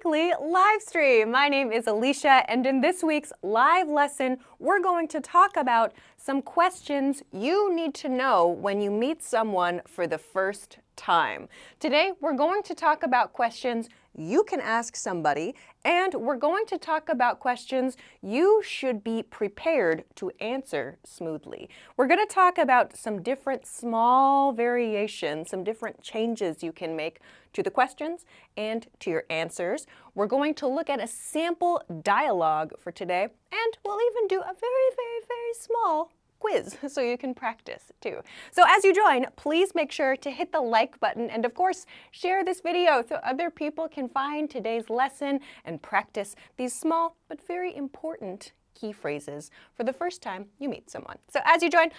weekly live stream. My name is Alicia, and in this week's live lesson, we're going to talk about some questions you need to know when you meet someone for the first time. Today, we're going to talk about questions you can ask somebody, and we're going to talk about questions you should be prepared to answer smoothly. We're going to talk about some different small variations, some different changes you can make to the questions and to your answers. We're going to look at a sample dialogue for today, and we'll even do a very small quiz so you can practice too. So as you join, please make sure to hit the like button and of course share this video so other people can find today's lesson and practice these small but very important key phrases for the first time you meet someone. So as you join,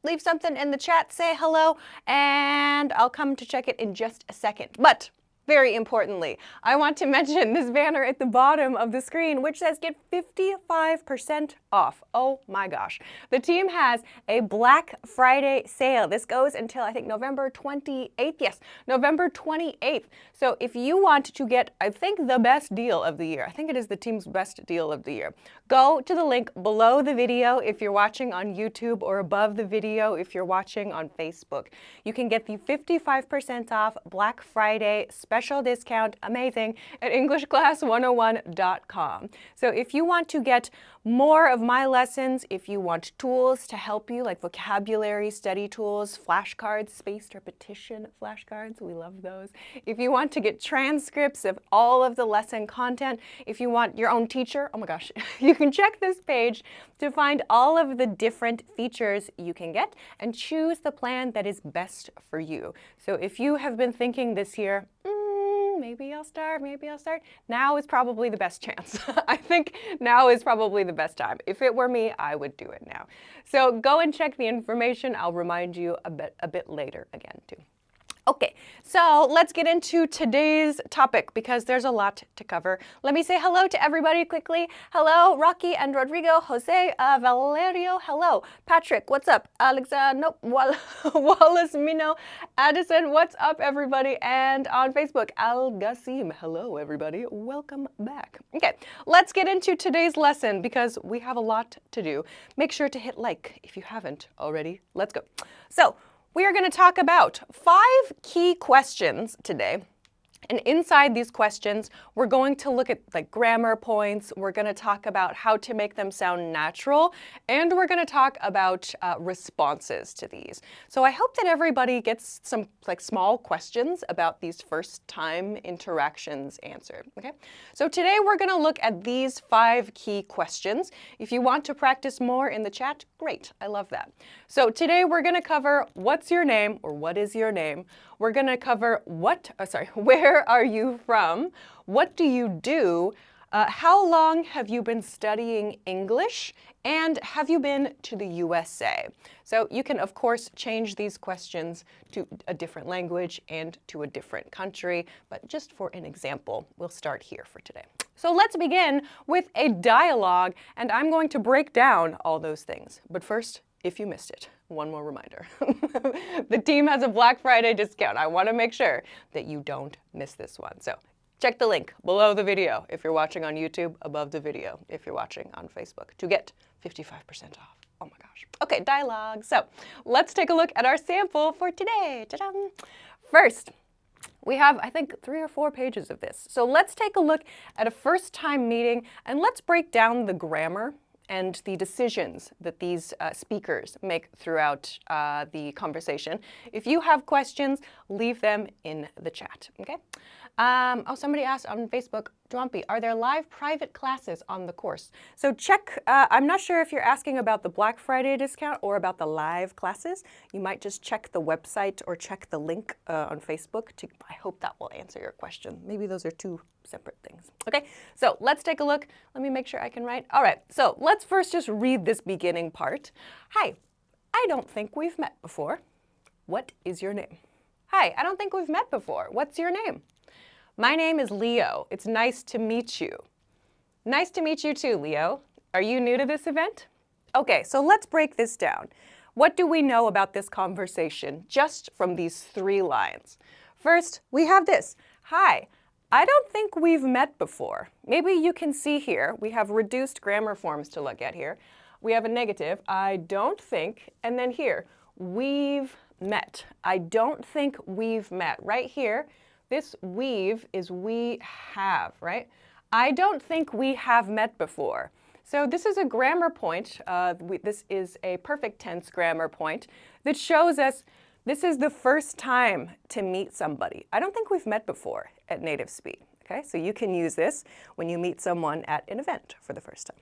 leave something in the chat, say hello, and I'll come to check it in just a second. But very importantly, I want to mention this banner at the bottom of the screen, which says get 55% off. Oh my gosh. The team has a Black Friday sale. This goes until, I think, November 28th. Yes, November 28th. So if you want to get, I think, the best deal of the year, I think it is the team's best deal of the year, go to the link below the video if you're watching on YouTube or above the video if you're watching on Facebook. You can get the 55% off Black Friday special discount, amazing, at EnglishClass101.com. So if you want to get more of my lessons, if you want tools to help you, like vocabulary study tools, flashcards, spaced repetition flashcards, we love those. If you want to get transcripts of all of the lesson content, if you want your own teacher, oh my gosh, you can check this page to find all of the different features you can get and choose the plan that is best for you. So if you have been thinking this year, maybe I'll start, now is probably the best chance. I think now is probably the best time. If it were me, I would do it now. So go and check the information. I'll remind you a bit later again too. Okay, so let's get into today's topic because there's a lot to cover. Let me say hello to everybody quickly. Hello, Rocky and Rodrigo, Jose, Valerio, hello. Patrick, what's up? Alexa, nope, Wallace, Mino, Addison, what's up, everybody? And on Facebook, Al Gassim, hello, everybody. Welcome back. Okay, let's get into today's lesson because we have a lot to do. Make sure to hit like if you haven't already. Let's go. So, we are going to talk about 5 key questions today. And inside these questions, we're going to look at like grammar points, we're going to talk about how to make them sound natural, and we're going to talk about responses to these. So I hope that everybody gets some like small questions about these first time interactions answered, okay? So today we're going to look at these 5 key questions. If you want to practice more in the chat, great, I love that. So today we're going to cover what's your name or what is your name. We're going to cover where are you from? What do you do? How long have you been studying English? And have you been to the USA? So you can, of course, change these questions to a different language and to a different country. But just for an example, we'll start here for today. So let's begin with a dialogue, and I'm going to break down all those things. But first, if you missed it, one more reminder. The team has a Black Friday discount. I want to make sure that you don't miss this one. So check the link below the video if you're watching on YouTube, above the video if you're watching on Facebook to get 55% off. Oh my gosh. Okay, dialogue. So let's take a look at our sample for today. Ta-da! First, we have, I think, 3 or 4 pages of this. So let's take a look at a first-time meeting and let's break down the grammar and the decisions that these speakers make throughout the conversation. If you have questions, leave them in the chat, okay? Oh, somebody asked on Facebook, Dwampy, are there live private classes on the course? So check, I'm not sure if you're asking about the Black Friday discount or about the live classes. You might just check the website or check the link on Facebook. I hope that will answer your question. Maybe those are 2 separate things. Okay, so let's take a look. Let me make sure I can write. All right, so let's first just read this beginning part. Hi, I don't think we've met before. What is your name? Hi, I don't think we've met before. What's your name? My name is Leo. It's nice to meet you. Nice to meet you too, Leo. Are you new to this event? Okay, so let's break this down. What do we know about this conversation just from these 3 lines? First, we have this. Hi, I don't think we've met before. Maybe you can see here, we have reduced grammar forms to look at here. We have a negative, I don't think, and then here, we've met. I don't think we've met. Right here, this we've is we have, right? I don't think we have met before. So this is a grammar point. This is a perfect tense grammar point that shows us this is the first time to meet somebody. I don't think we've met before at native speed. Okay, so you can use this when you meet someone at an event for the first time.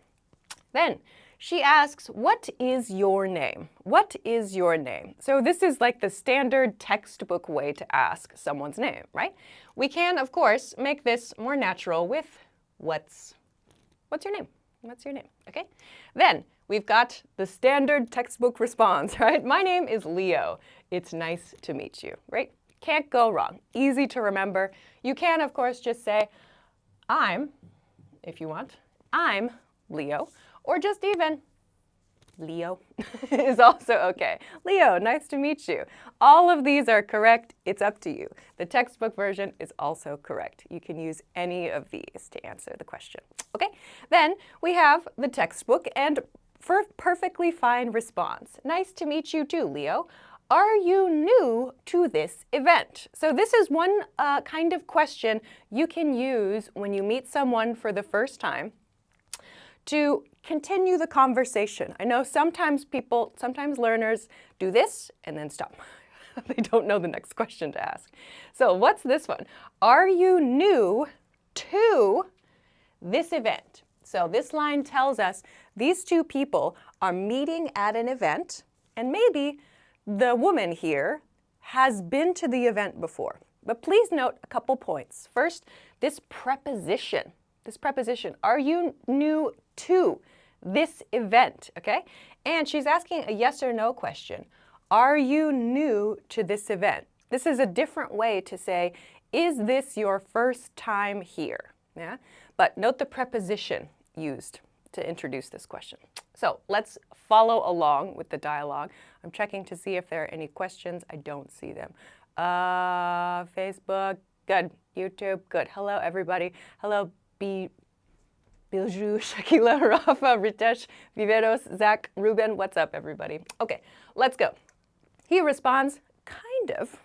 Then she asks, what is your name? What is your name? So this is like the standard textbook way to ask someone's name, right? We can, of course, make this more natural with what's your name? What's your name? Okay. Then we've got the standard textbook response, right? My name is Leo. It's nice to meet you, right? Can't go wrong. Easy to remember. You can, of course, just say, I'm, if you want, I'm Leo, or just even Leo is also okay. Leo, nice to meet you. All of these are correct. It's up to you. The textbook version is also correct. You can use any of these to answer the question. Okay, then we have the textbook and for perfectly fine response. Nice to meet you too, Leo. Are you new to this event? So this is one kind of question you can use when you meet someone for the first time to continue the conversation. I know sometimes learners do this and then stop. They don't know the next question to ask. So what's this one? Are you new to this event? So this line tells us these two people are meeting at an event, and maybe the woman here has been to the event before. But please note a couple points. First, this preposition, are you new to this event, okay? And she's asking a yes or no question. Are you new to this event? This is a different way to say, is this your first time here? Yeah? But note the preposition used to introduce this question. So let's follow along with the dialogue. I'm checking to see if there are any questions. I don't see them. Facebook, good. YouTube, good. Hello, everybody. Hello, Bilju, Shakila, Rafa, Ritesh, Viveros, Zach, Ruben. What's up, everybody? Okay, let's go. He responds, kind of.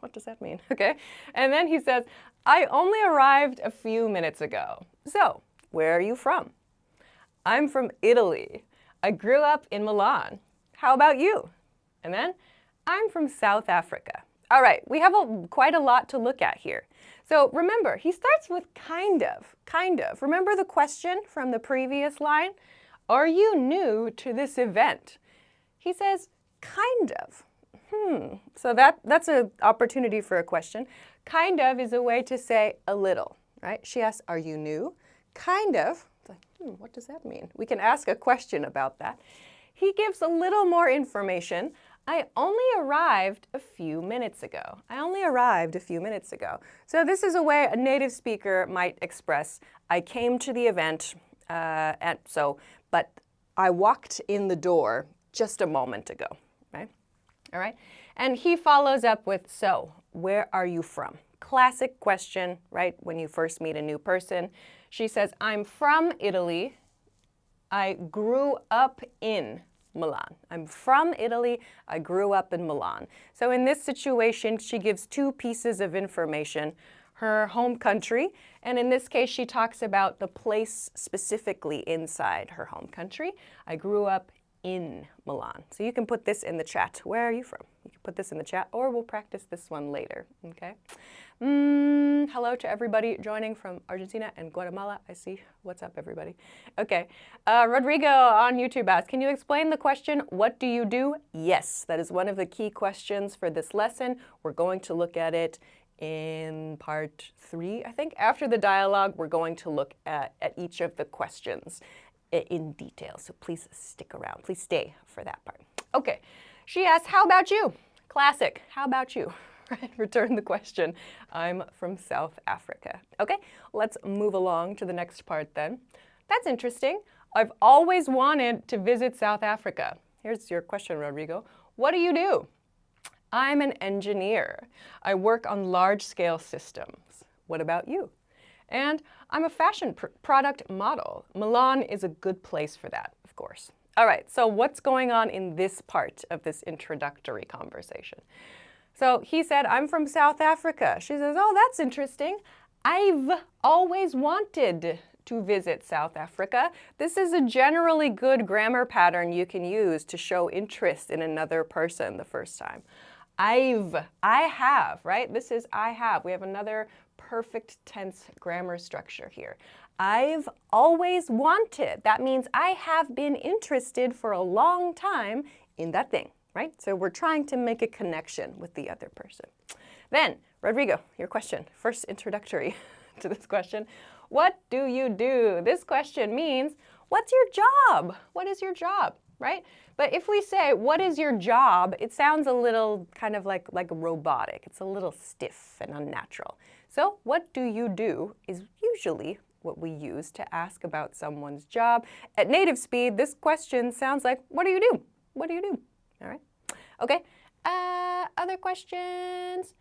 What does that mean? Okay, and then he says, I only arrived a few minutes ago. So, where are you from? I'm from Italy. I grew up in Milan. How about you? And then, I'm from South Africa. All right, we have quite a lot to look at here. So remember, he starts with kind of. Remember the question from the previous line? Are you new to this event? He says, kind of. So that's an opportunity for a question. Kind of is a way to say a little, right? She asks, are you new? Kind of. What does that mean? We can ask a question about that. He gives a little more information. I only arrived a few minutes ago. So this is a way a native speaker might express, I came to the event, but I walked in the door just a moment ago, right? All right. And he follows up with, so where are you from? Classic question, right? When you first meet a new person. She says, I'm from Italy. I grew up in Milan. I'm from Italy. I grew up in Milan. So in this situation, she gives two pieces of information, her home country, and in this case, she talks about the place specifically inside her home country. I grew up in Milan. So you can put this in the chat. Where are you from? You can put this in the chat, or we'll practice this one later, okay? Hello to everybody joining from Argentina and Guatemala. I see. What's up, everybody? Okay. Rodrigo on YouTube asks, can you explain the question, what do you do? Yes, that is one of the key questions for this lesson. We're going to look at it in part 3, I think. After the dialogue, we're going to look at each of the questions in detail. So please stick around. Please stay for that part. Okay. She asks, how about you? Classic. How about you? Return the question. I'm from South Africa. Okay, let's move along to the next part then. That's interesting. I've always wanted to visit South Africa. Here's your question, Rodrigo. What do you do? I'm an engineer. I work on large-scale systems. What about you? And I'm a fashion product model. Milan is a good place for that, of course. All right, so what's going on in this part of this introductory conversation? So he said, I'm from South Africa. She says, oh, that's interesting. I've always wanted to visit South Africa. This is a generally good grammar pattern you can use to show interest in another person the first time. I have, right? This is I have. We have another perfect tense grammar structure here. I've always wanted. That means I have been interested for a long time in that thing, right? So we're trying to make a connection with the other person. Then, Rodrigo, your question, first introductory to this question. What do you do? This question means, what's your job? What is your job, right? But if we say, what is your job? It sounds a little kind of like robotic. It's a little stiff and unnatural. So what do you do is usually what we use to ask about someone's job. At native speed, this question sounds like, what do you do? What do you do? All right. Okay. Other questions?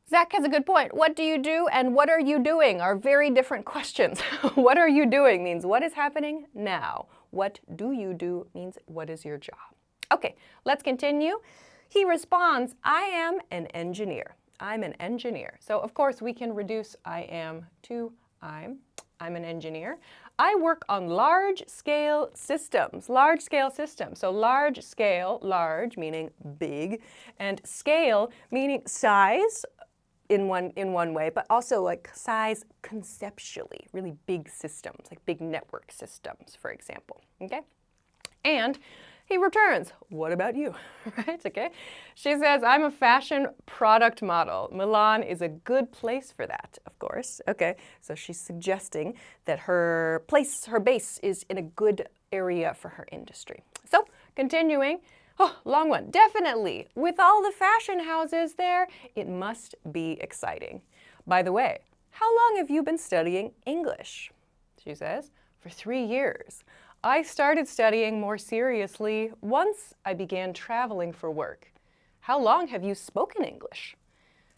Zach has a good point. What do you do and what are you doing are very different questions. What are you doing means what is happening now. What do you do means what is your job. Okay, let's continue. He responds, I am an engineer. I'm an engineer. So of course we can reduce I am to I'm an engineer. I work on large-scale systems. Large-scale systems. So large-scale, large meaning big, and scale meaning size in one way, but also like size conceptually, really big systems, like big network systems, for example. Okay? And he returns, what about you? Right? Okay. She says, I'm a fashion product model. Milan is a good place for that, of course. Okay. So she's suggesting that her base is in a good area for her industry. So continuing, oh, long one. Definitely. With all the fashion houses there, it must be exciting. By the way, how long have you been studying English? She says, for 3 years. I started studying more seriously once I began traveling for work. How long have you spoken English?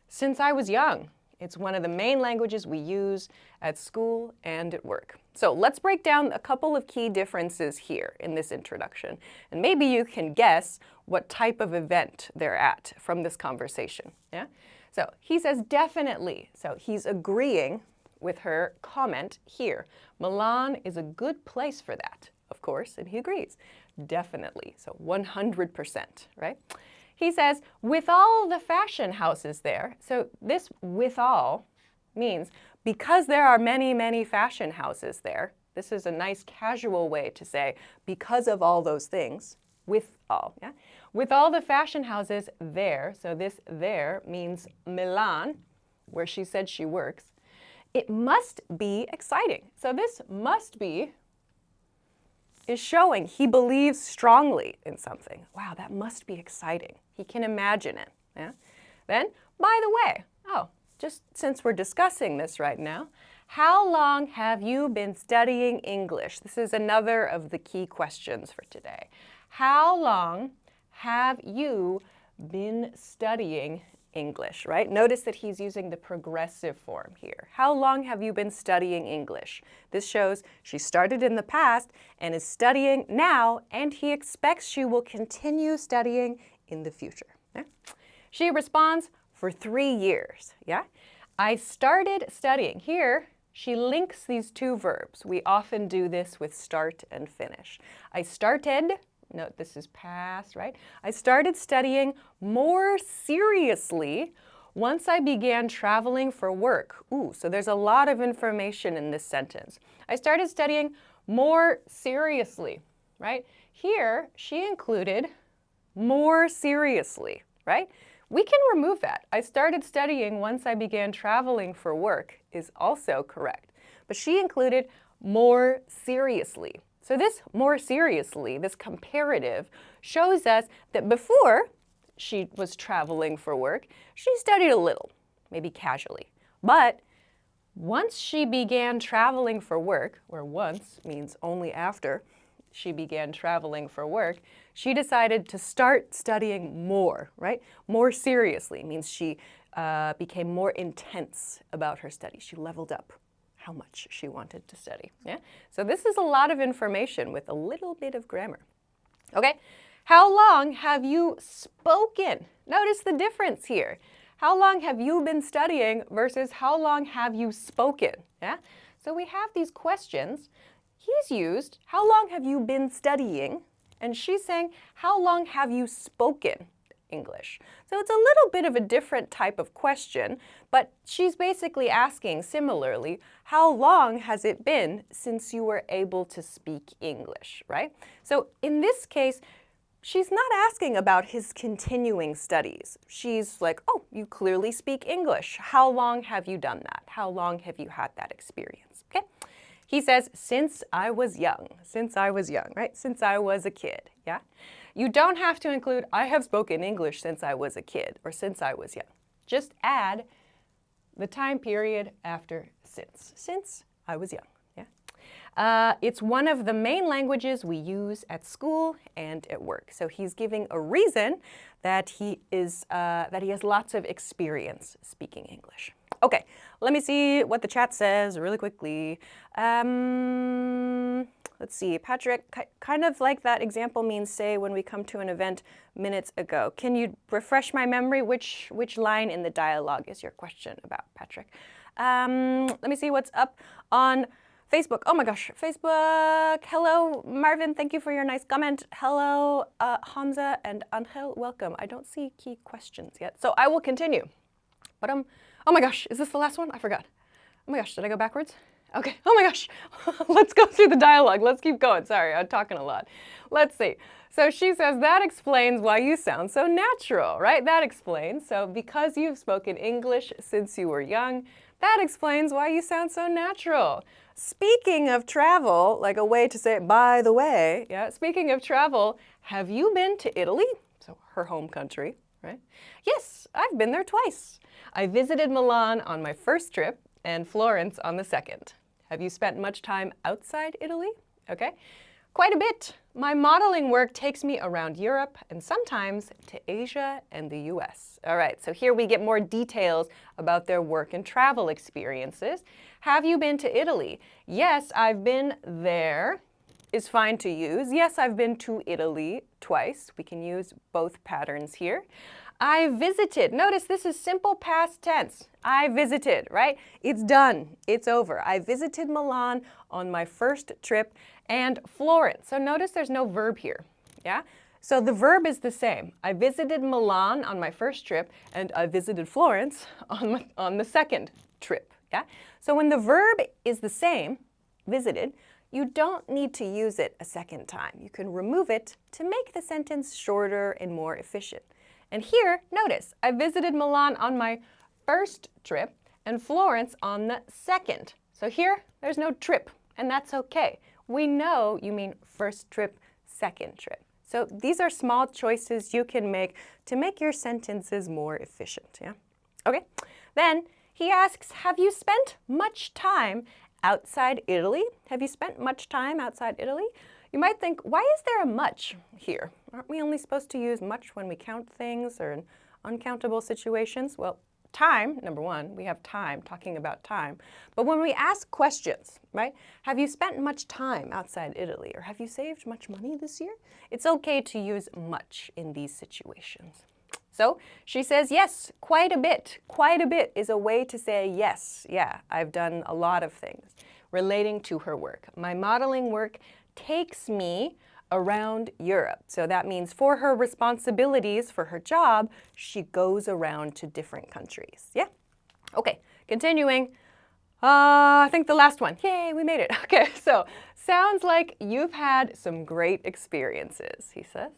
Since I was young. It's one of the main languages we use at school and at work. So let's break down a couple of key differences here in this introduction. And maybe you can guess what type of event they're at from this conversation. Yeah? So he says definitely. So he's agreeing with her comment here. Milan is a good place for that, of course, and he agrees. Definitely, so 100%, right? He says, with all the fashion houses there, so this with all means because there are many, many fashion houses there, this is a nice casual way to say because of all those things, with all, yeah? With all the fashion houses there, so this there means Milan, where she said she works, it must be exciting. So this must be is showing he believes strongly in something. Wow, that must be exciting. He can imagine it. Yeah? Then, by the way, just since we're discussing this right now, how long have you been studying English? This is another of the key questions for today. How long have you been studying English, right? Notice that he's using the progressive form here. How long have you been studying English? This shows she started in the past and is studying now, and he expects she will continue studying in the future. Yeah? She responds, for 3 years. Yeah? I started studying. Here, she links these two verbs. We often do this with start and finish. I started. Note this is past, right? I started studying more seriously once I began traveling for work. Ooh, so there's a lot of information in this sentence. I started studying more seriously, right? Here, she included more seriously, right? We can remove that. I started studying once I began traveling for work is also correct. But she included more seriously. So this more seriously, this comparative, shows us that before she was traveling for work, she studied a little, maybe casually. But once she began traveling for work, where once means only after she began traveling for work, she decided to start studying more, right? More seriously means she became more intense about her studies. She leveled up how much she wanted to study. Yeah? So this is a lot of information with a little bit of grammar. Okay, how long have you spoken? Notice the difference here. How long have you been studying versus how long have you spoken? Yeah? So we have these questions. He's used, how long have you been studying? And she's saying, how long have you spoken English? So it's a little bit of a different type of question, but she's basically asking similarly, how long has it been since you were able to speak English, right? So in this case, she's not asking about his continuing studies. She's like, oh, you clearly speak English. How long have you done that? How long have you had that experience? Okay. He says, since I was young, right? Since I was a kid, yeah? You don't have to include, I have spoken English since I was a kid or since I was young. Just add the time period after since I was young, yeah? It's one of the main languages we use at school and at work. So he's giving a reason that he has lots of experience speaking English. Okay, let me see what the chat says really quickly. Let's see, Patrick, kind of like that example means say when we come to an event minutes ago. Can you refresh my memory? Which line in the dialogue is your question about, Patrick? Let me see what's up on Facebook. Oh my gosh, Facebook. Hello, Marvin. Thank you for your nice comment. Hello, Hamza and Angel. Welcome. I don't see key questions yet, so I will continue. But oh my gosh, is this the last one? I forgot. Oh my gosh, did I go backwards? Okay, oh my gosh. Let's go through the dialogue. Let's keep going. Sorry, I'm talking a lot. Let's see. So she says, that explains why you sound so natural, right? That explains. So because you've spoken English since you were young, that explains why you sound so natural. Speaking of travel, like a way to say it, by the way, yeah, speaking of travel, have you been to Italy? So her home country, right? Yes, I've been there twice. I visited Milan on my first trip and Florence on the second. Have you spent much time outside Italy? Okay, quite a bit. My modeling work takes me around Europe and sometimes to Asia and the US. All right, so here we get more details about their work and travel experiences. Have you been to Italy? Yes, I've been there is fine to use. Yes, I've been to Italy twice. We can use both patterns here. I visited. Notice this is simple past tense. I visited, right? It's done. It's over. I visited Milan on my first trip and Florence. So notice there's no verb here, yeah? So the verb is the same. I visited Milan on my first trip and I visited Florence on the second trip, yeah? So when the verb is the same, visited, you don't need to use it a second time. You can remove it to make the sentence shorter and more efficient. And here, notice, I visited Milan on my first trip and Florence on the second. So here, there's no trip, and that's okay. We know you mean first trip, second trip. So these are small choices you can make to make your sentences more efficient, yeah? Okay, then he asks, have you spent much time outside Italy? Have you spent much time outside Italy? You might think, why is there a much here? Aren't we only supposed to use much when we count things or in uncountable situations? Well, time, number one, we have time, talking about time. But when we ask questions, right? Have you spent much time outside Italy? Or have you saved much money this year? It's okay to use much in these situations. So she says, yes, quite a bit. Quite a bit is a way to say yes. Yeah, I've done a lot of things relating to her work. My modeling work takes me around Europe. So that means for her responsibilities, for her job, she goes around to different countries. Yeah? Okay, continuing. I think the last one. Yay, we made it. Okay, so sounds like you've had some great experiences, he says.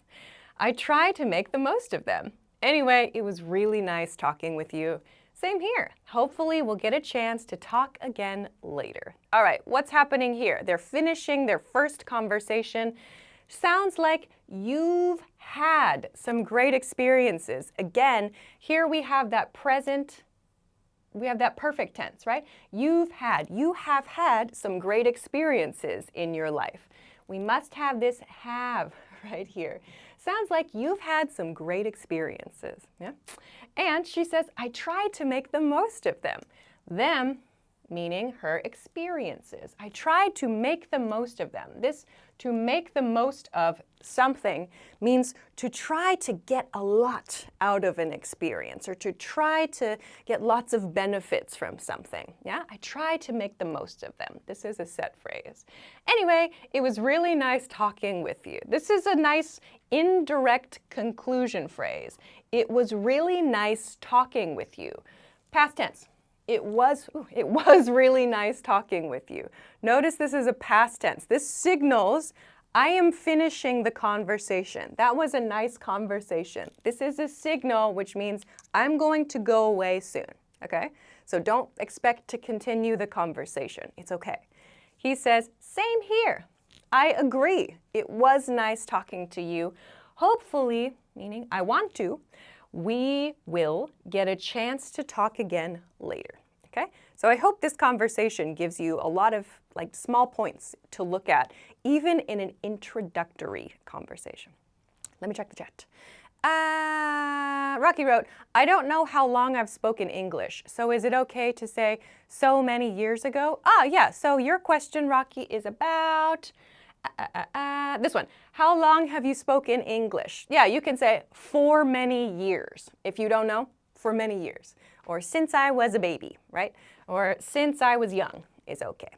I try to make the most of them. Anyway, it was really nice talking with you. Same here. Hopefully we'll get a chance to talk again later. All right, what's happening here? They're finishing their first conversation. Sounds like you've had some great experiences. Again, here we have that present, we have that perfect tense, right? You have had some great experiences in your life. We must have this have right here. Sounds like you've had some great experiences. Yeah? And she says, I tried to make the most of them. Them meaning her experiences. I tried to make the most of them. This to make the most of something means to try to get a lot out of an experience or to try to get lots of benefits from something. Yeah, I tried to make the most of them. This is a set phrase. Anyway, it was really nice talking with you. This is a nice indirect conclusion phrase. It was really nice talking with you. Past tense. It was really nice talking with you. Notice this is a past tense. This signals I am finishing the conversation. That was a nice conversation. This is a signal which means I'm going to go away soon, okay? So don't expect to continue the conversation. It's okay. He says, same here. I agree. It was nice talking to you. Hopefully, meaning I want to, we will get a chance to talk again later, okay? So I hope this conversation gives you a lot of like small points to look at, even in an introductory conversation. Let me check the chat. Rocky wrote, I don't know how long I've spoken English, so is it okay to say so many years ago? Yeah, so your question, Rocky, is about this one. How long have you spoken English? Yeah, you can say for many years. If you don't know, for many years. Or since I was a baby, right? Or since I was young is okay.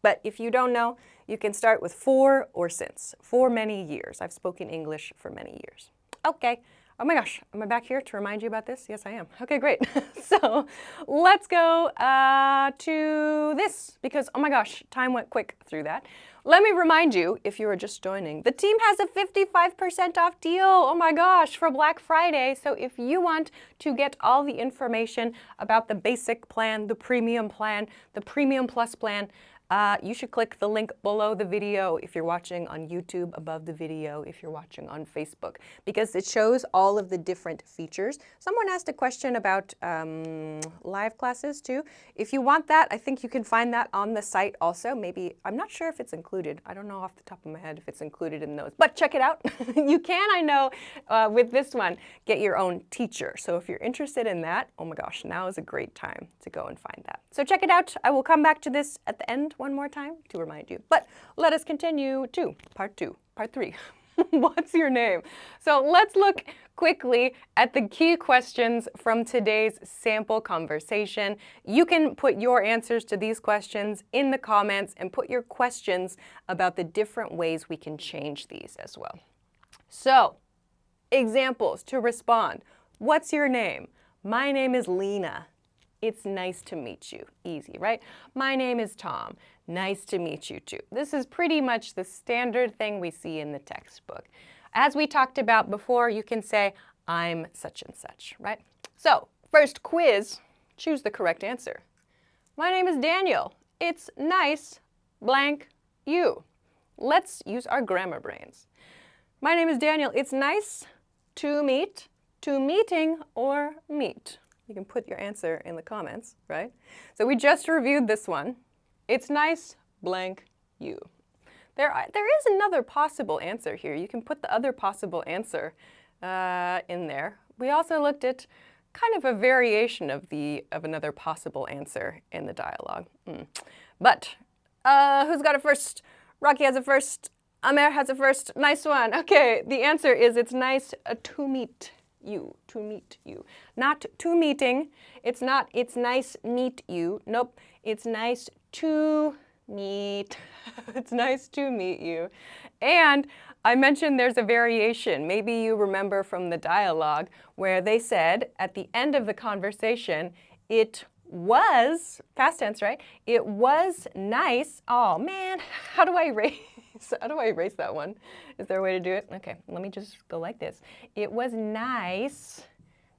But if you don't know, you can start with for or since. For many years. I've spoken English for many years. Okay. Oh my gosh, am I back here to remind you about this? Yes, I am. Okay, great. So let's go to this because, oh my gosh, time went quick through that. Let me remind you, if you are just joining, the team has a 55% off deal, oh my gosh, for Black Friday. So if you want to get all the information about the basic plan, the premium plus plan, you should click the link below the video if you're watching on YouTube, above the video if you're watching on Facebook, because it shows all of the different features. Someone asked a question about live classes too. If you want that, I think you can find that on the site also. Maybe, I'm not sure if it's included. I don't know off the top of my head if it's included in those, but check it out. You can, I know, with this one, get your own teacher. So if you're interested in that, oh my gosh, now is a great time to go and find that. So check it out. I will come back to this at the end one more time to remind you. But let us continue to part 3. What's your name? So let's look quickly at the key questions from today's sample conversation. You can put your answers to these questions in the comments and put your questions about the different ways we can change these as well. So, examples to respond. What's your name? My name is Lena. It's nice to meet you. Easy, right? My name is Tom. Nice to meet you too. This is pretty much the standard thing we see in the textbook. As we talked about before, you can say, I'm such and such, right? So, first quiz, choose the correct answer. My name is Daniel. It's nice, blank, you. Let's use our grammar brains. My name is Daniel. It's nice to meet, to meeting, or meet. You can put your answer in the comments, right? So we just reviewed this one. It's nice, blank, you. There is another possible answer here. You can put the other possible answer in there. We also looked at kind of a variation of another possible answer in the dialogue. But who's got it first? Rocky has it first. Amer has it first. Nice one. Okay, the answer is it's nice to meet you, to meet you. Not to meeting. It's not, it's nice meet you. Nope, it's nice to meet. It's nice to meet you. And I mentioned there's a variation. Maybe you remember from the dialogue where they said at the end of the conversation, it was, past tense, right? It was nice. Oh man, how do I erase? How do I erase that one? Is there a way to do it? Okay, let me just go like this. It was nice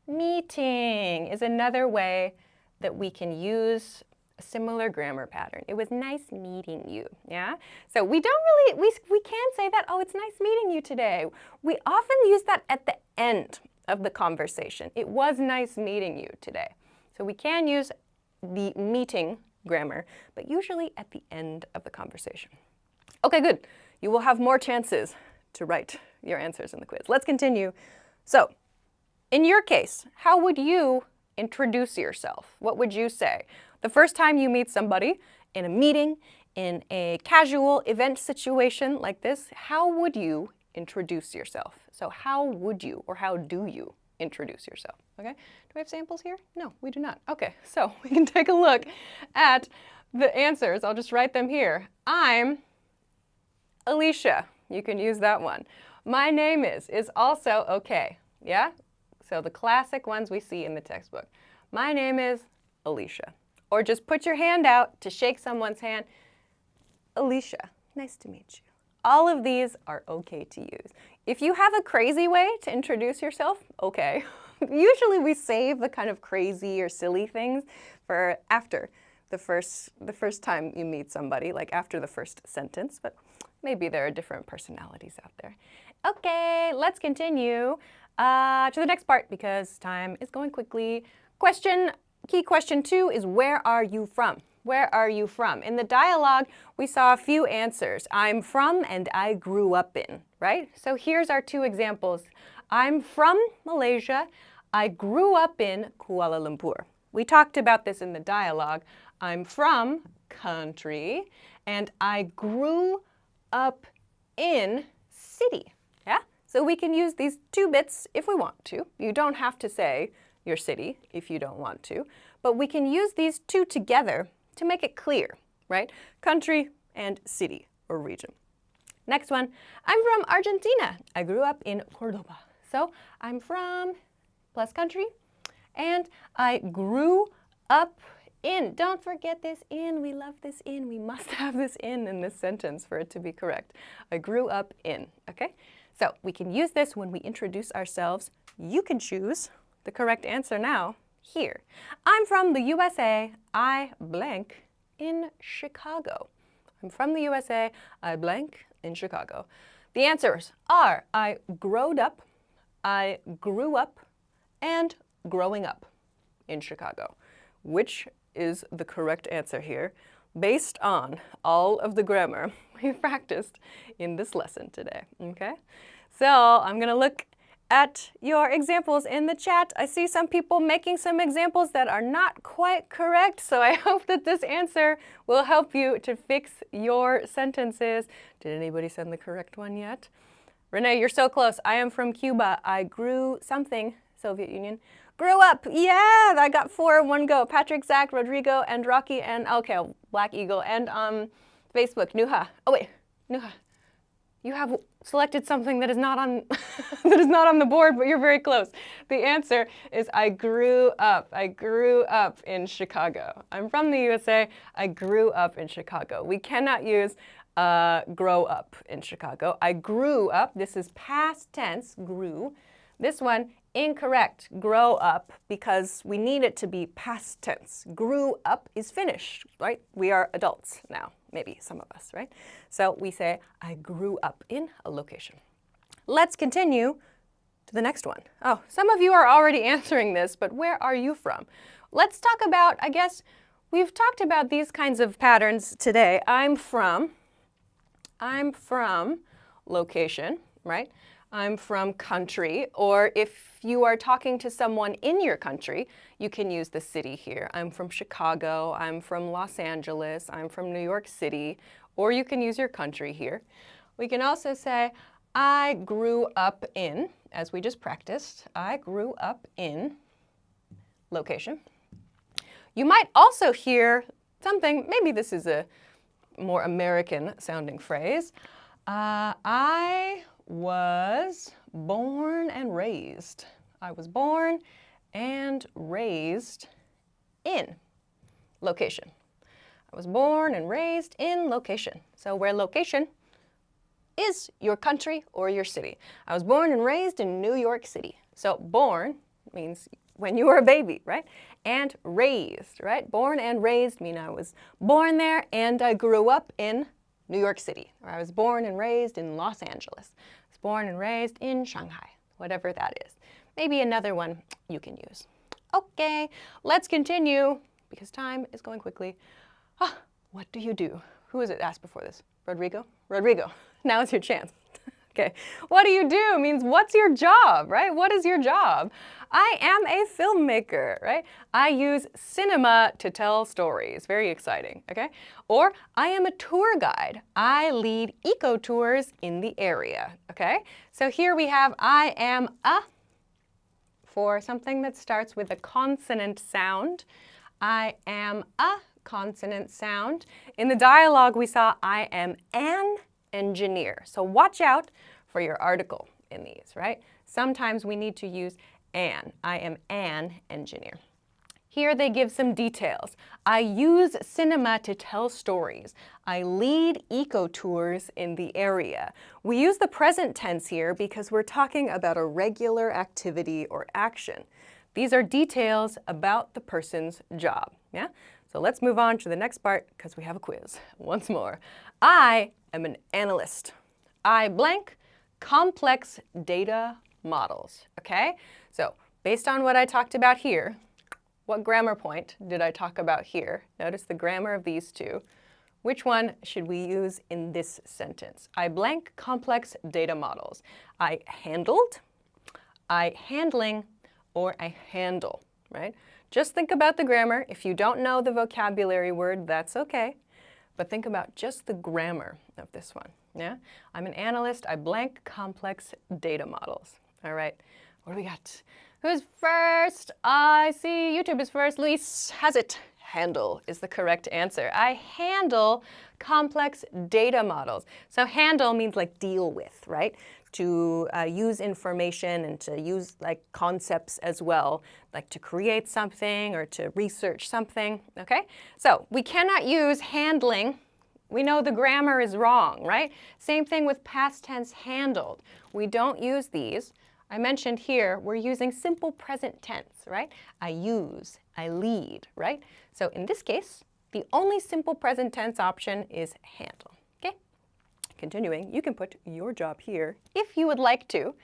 meeting is another way that we can use a similar grammar pattern. It was nice meeting you, yeah? So we don't really, we can say that, oh, it's nice meeting you today. We often use that at the end of the conversation. It was nice meeting you today. So we can use the meeting grammar, but usually at the end of the conversation. Okay, good. You will have more chances to write your answers in the quiz. Let's continue. So, in your case, how would you introduce yourself? What would you say? The first time you meet somebody in a meeting, in a casual event situation like this, how would you introduce yourself? So how would you or how do you introduce yourself? Okay, do we have samples here? No, we do not. Okay, so we can take a look at the answers. I'll just write them here. I'm Alicia. You can use that one. My name is also okay. Yeah? So the classic ones we see in the textbook. My name is Alicia. Or just put your hand out to shake someone's hand. Alicia, nice to meet you. All of these are okay to use. If you have a crazy way to introduce yourself, okay. Usually we save the kind of crazy or silly things for after the first time you meet somebody, like after the first sentence, but maybe there are different personalities out there. Okay, let's continue to the next part because time is going quickly. Key question 2 is where are you from? Where are you from? In the dialogue, we saw a few answers. I'm from and I grew up in, right? So here's our 2 examples. I'm from Malaysia. I grew up in Kuala Lumpur. We talked about this in the dialogue. I'm from country and I grew up in city. Yeah? So we can use these 2 bits if we want to. You don't have to say your city if you don't want to, but we can use these 2 together to make it clear, right? Country and city or region. Next one, I'm from Argentina. I grew up in Cordoba. So I'm from plus country and I grew up in. Don't forget this in. We love this in. We must have this in this sentence for it to be correct. I grew up in, okay? So we can use this when we introduce ourselves. You can choose the correct answer now here. I'm from the USA. I blank in Chicago. I'm from the USA. I blank in Chicago. The answers are I growed up, I grew up, and growing up in Chicago. Which is the correct answer here based on all of the grammar we've practiced in this lesson today, okay? So I'm gonna look at your examples in the chat. I see some people making some examples that are not quite correct, so I hope that this answer will help you to fix your sentences. Did anybody send the correct one yet? Renee, you're so close. I am from Cuba. I grew something, Soviet Union. Grew up, yeah, I got 4 in one go. Patrick, Zach, Rodrigo, and Rocky, and okay, Black Eagle, and Facebook, Nuha. Oh wait, Nuha, you have selected something that is not on that is not on the board, but you're very close. The answer is I grew up. I grew up in Chicago. I'm from the USA. I grew up in Chicago. We cannot use grow up in Chicago. I grew up. This is past tense, grew. This one, incorrect, grow up, because we need it to be past tense. Grew up is finished, right? We are adults now, maybe some of us, right? So we say, I grew up in a location. Let's continue to the next one. Oh, some of you are already answering this, but where are you from? Let's talk about, I guess, we've talked about these kinds of patterns today. I'm from location, right? I'm from country, or if you are talking to someone in your country, you can use the city here. I'm from Chicago, I'm from Los Angeles, I'm from New York City, or you can use your country here. We can also say, I grew up in, as we just practiced, I grew up in location. You might also hear something, maybe this is a more American sounding phrase. I was born and raised. I was born and raised in location. I was born and raised in location. So where location is your country or your city. I was born and raised in New York City. So born means when you were a baby, right? And raised, right? Born and raised mean I was born there and I grew up in New York City, or I was born and raised in Los Angeles. I was born and raised in Shanghai, whatever that is. Maybe another one you can use. Okay, let's continue because time is going quickly. What do you do? Who was it asked before this? Rodrigo? Rodrigo, now is your chance Okay, what do you do means what's your job, right? What is your job? I am a filmmaker, right? I use cinema to tell stories. Very exciting, okay? Or I am a tour guide. I lead eco tours in the area, okay? So here we have I am a for something that starts with a consonant sound. I am a consonant sound. In the dialogue, we saw I am an engineer. So watch out for your article in these, right? Sometimes we need to use an. I am an engineer. Here they give some details. I use cinema to tell stories. I lead eco tours in the area. We use the present tense here because we're talking about a regular activity or action. These are details about the person's job, yeah? So let's move on to the next part because we have a quiz. Once more. I am an analyst. I blank complex data models, okay? So based on what I talked about here, what grammar point did I talk about here? Notice the grammar of these two. Which one should we use in this sentence? I blank complex data models. I handled, I handling, or I handle, right? Just think about the grammar. If you don't know the vocabulary word, that's okay. But think about just the grammar of this one, yeah? I'm an analyst. I blank complex data models. All right, what do we got? Who's first? I see YouTube is first. Luis has it. Handle is the correct answer. I handle complex data models. So handle means like deal with, right? To use information and to use like concepts as well, like to create something or to research something, okay? So we cannot use handling. We know the grammar is wrong, right? Same thing with past tense handled. We don't use these. I mentioned here, we're using simple present tense, right? I use, I lead, right? So in this case, the only simple present tense option is handle, okay? Continuing, you can put your job here if you would like to.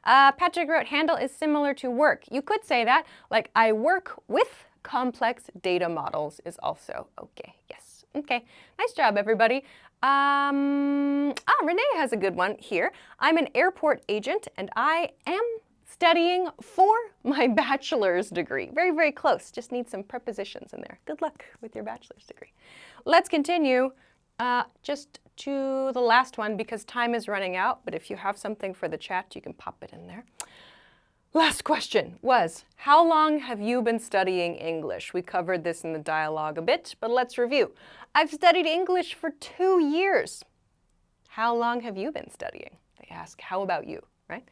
Patrick wrote, handle is similar to work. You could say that, like I work with complex data models is also okay, yes. Okay, nice job, everybody. Renee has a good one here. I'm an airport agent and I am studying for my bachelor's degree. Very, very close. Just need some prepositions in there. Good luck with your bachelor's degree. Let's continue just to the last one because time is running out. But if you have something for the chat, you can pop it in there. Last question was, how long have you been studying English? We covered this in the dialogue a bit, but let's review. I've studied English for 2 years. How long have you been studying? They ask, how about you, right?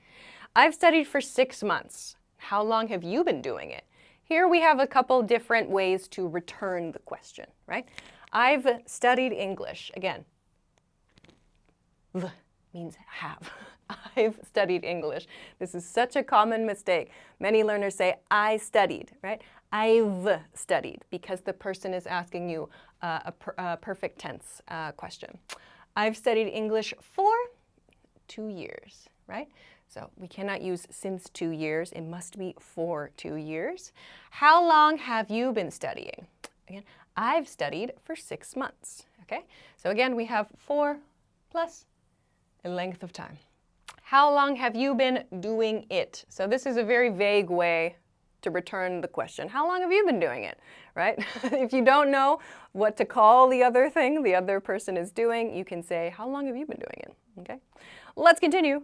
I've studied for 6 months. How long have you been doing it? Here we have a couple different ways to return the question, right? I've studied English. Again, v means have. I've studied English. This is such a common mistake. Many learners say, I studied, right? I've studied, because the person is asking you a perfect tense question. I've studied English for 2 years, right? So we cannot use since 2 years. It must be for 2 years. How long have you been studying? Again, I've studied for 6 months, okay? So again, we have for plus a length of time. How long have you been doing it? So this is a very vague way to return the question. How long have you been doing it, right? If you don't know what to call the other thing the other person is doing, you can say, how long have you been doing it, okay? Let's continue.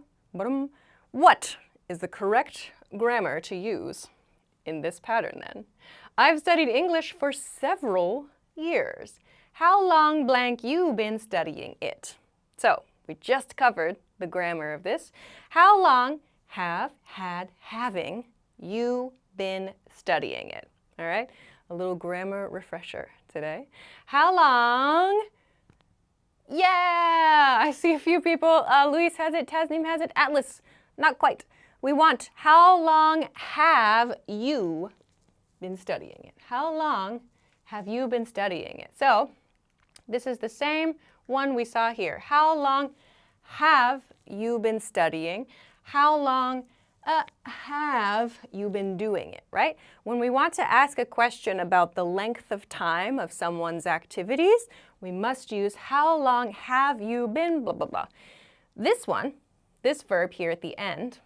What is the correct grammar to use in this pattern then? I've studied English for several years. How long blank you been studying it? So we just covered the grammar of this. How long have, had, having you been studying it? All right, a little grammar refresher today. How long? Yeah, I see a few people. Luis has it, Tasnim has it, Atlas, not quite. We want how long have you been studying it? How long have you been studying it? So this is the same one we saw here. How long have you been studying? How long have you been doing it, right? When we want to ask a question about the length of time of someone's activities, we must use how long have you been blah, blah, blah. This one, this verb here at the end,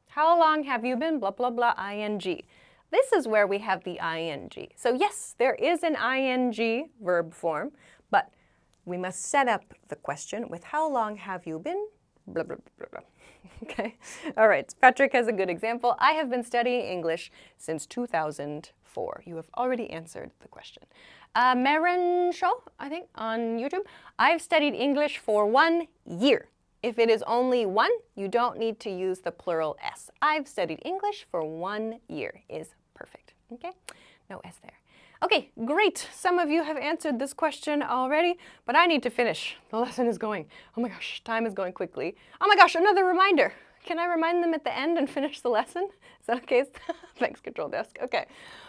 how long have you been blah, blah, blah, ing. This is where we have the ing. So yes, there is an ing verb form, but we must set up the question with how long have you been blah, blah, blah, blah. Okay, all right, Patrick has a good example. I have been studying English since 2004. You have already answered the question. Maren Shaw, I think, on YouTube. I've studied English for 1 year. If it is only one, you don't need to use the plural s. I've studied English for 1 year is perfect, okay? No s there. Okay, great. Some of you have answered this question already, but I need to finish. The lesson is going. Oh my gosh, time is going quickly. Oh my gosh, another reminder. Can I remind them at the end and finish the lesson? Is that okay? Thanks, Control Desk. Okay,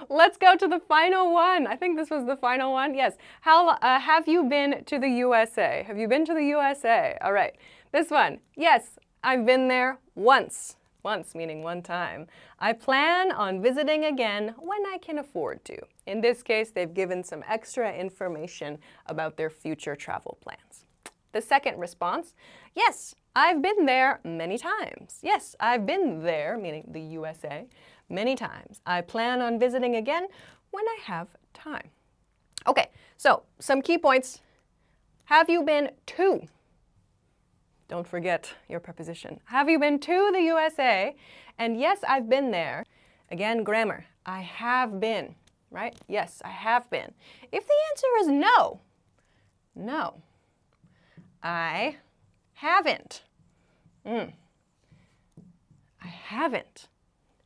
let's go to the final one. I think this was the final one. Yes. How have you been to the USA? Have you been to the USA? All right. This one. Yes, I've been there once. Once meaning one time. I plan on visiting again when I can afford to. In this case, they've given some extra information about their future travel plans. The second response, yes, I've been there many times. Yes, I've been there, meaning the USA, many times. I plan on visiting again when I have time. Okay, so some key points. Have you been to? Don't forget your preposition. Have you been to the USA? And yes, I've been there. Again, grammar. I have been, right? Yes, I have been. If the answer is no, no, I haven't. I haven't.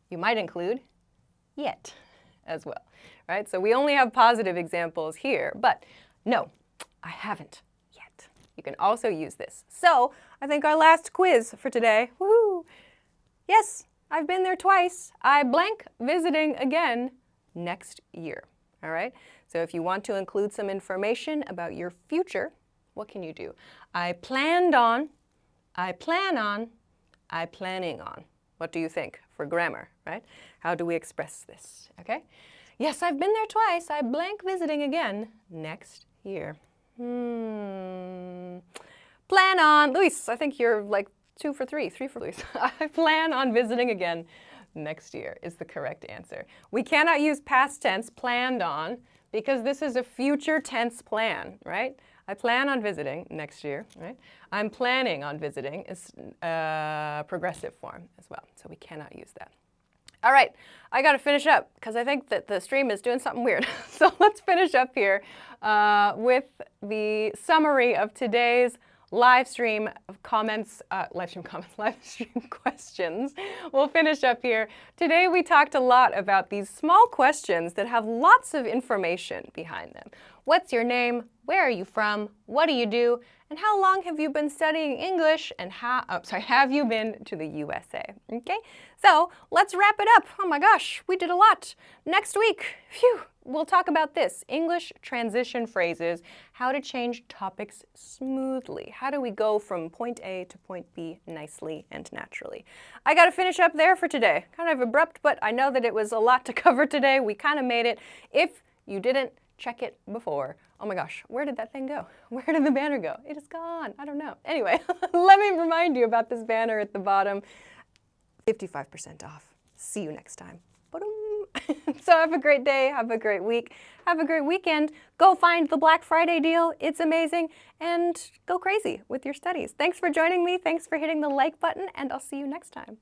You might include yet as well, right? So we only have positive examples here, but no, I haven't. You can also use this. So I think our last quiz for today, woohoo! Yes, I've been there twice. I blank visiting again next year, all right? So if you want to include some information about your future, what can you do? I planned on, I plan on, I planning on. What do you think for grammar, right? How do we express this, okay? Yes, I've been there twice. I blank visiting again next year. Plan on, Luis, I think you're like 2 for 3 for Luis. I plan on visiting again next year is the correct answer. We cannot use past tense, planned on, because this is a future tense plan, right? I plan on visiting next year, right? I'm planning on visiting is progressive form as well, so we cannot use that. All right, I gotta finish up because I think that the stream is doing something weird. So let's finish up here with the summary of today's live stream comments, live stream questions. We'll finish up here. Today we talked a lot about these small questions that have lots of information behind them. What's your name? Where are you from? What do you do? And how long have you been studying English? And have you been to the USA? Okay, so let's wrap it up. Oh my gosh, we did a lot. Next week, phew, we'll talk about this, English transition phrases, how to change topics smoothly. How do we go from point A to point B nicely and naturally? I gotta finish up there for today. Kind of abrupt, but I know that it was a lot to cover today. We kind of made it. If you didn't check it before, oh my gosh, where did that thing go? Where did the banner go? It is gone. I don't know. Anyway, let me remind you about this banner at the bottom. 55% off. See you next time. So have a great day, have a great week, have a great weekend. Go find the Black Friday deal. It's amazing. And go crazy with your studies. Thanks for joining me. Thanks for hitting the like button, and I'll see you next time.